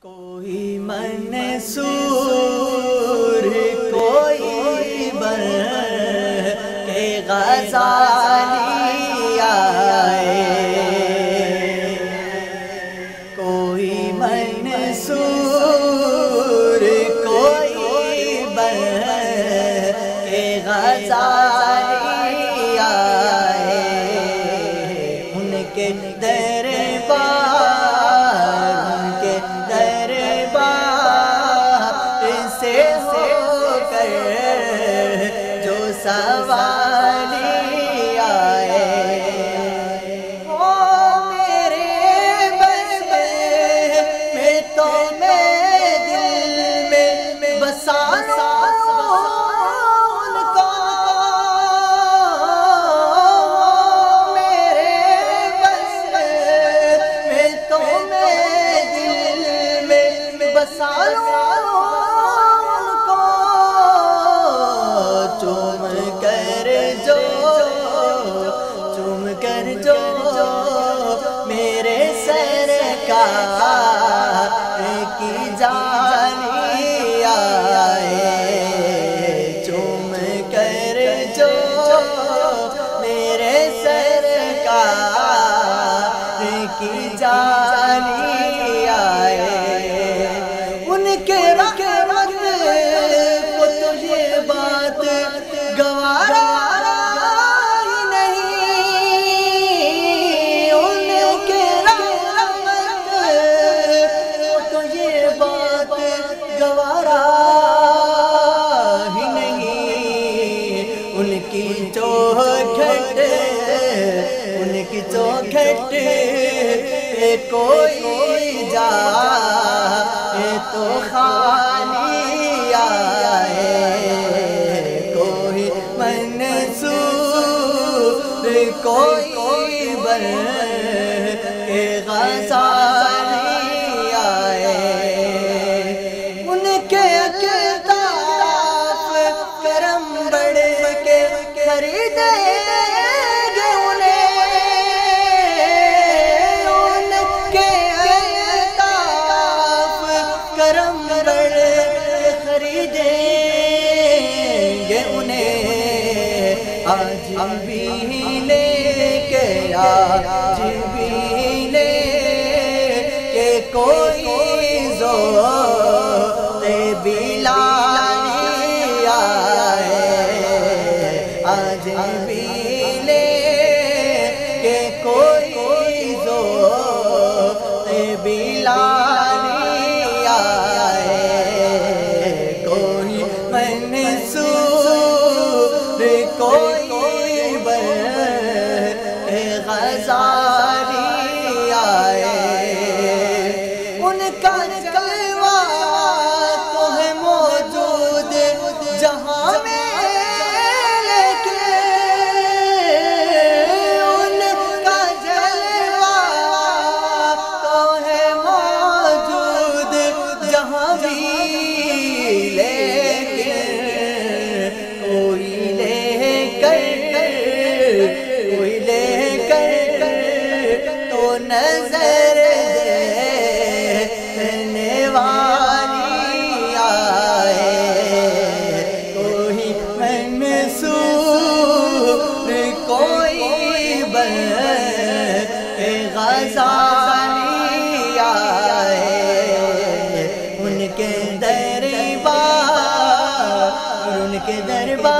کوئی منصور کوئی بر کے غزالی آئے، کوئی منصور کوئی بر کے غزالی آئے، ان کے سوالی آئے، او میرے بس میں تو میں دل میں بسا ان کو، میرے بس میں تو میں دل میں بسا میرے سرکار کی جانی آئے، چوم کر جو میرے سرکار کی جانی آئے، ان کے رحمت کو تو یہ بات گوارا چوکھٹ کوئی جائے تو خالی آئے، کوئی منصور کوئی بر کے غزالی آئے، ان کے اکتاف کرم بڑھ کے خریدے آج بھی لے کے آج بھی لے کے کوئی ذوق بلانی آئے، آج بھی لے کے کوئی ذوق بلانی آئے، کوئی منصور کوئی غزالی آئے، ان کا جلوہ تو ہے موجود جہاں میں، لیکن ان کا جلوہ تو ہے موجود جہاں بھی، لیکن کوئی لے تو نظر دینے والی آئے، کوئی منصور کوئی بر کے غزالی آئے، ان کے دربار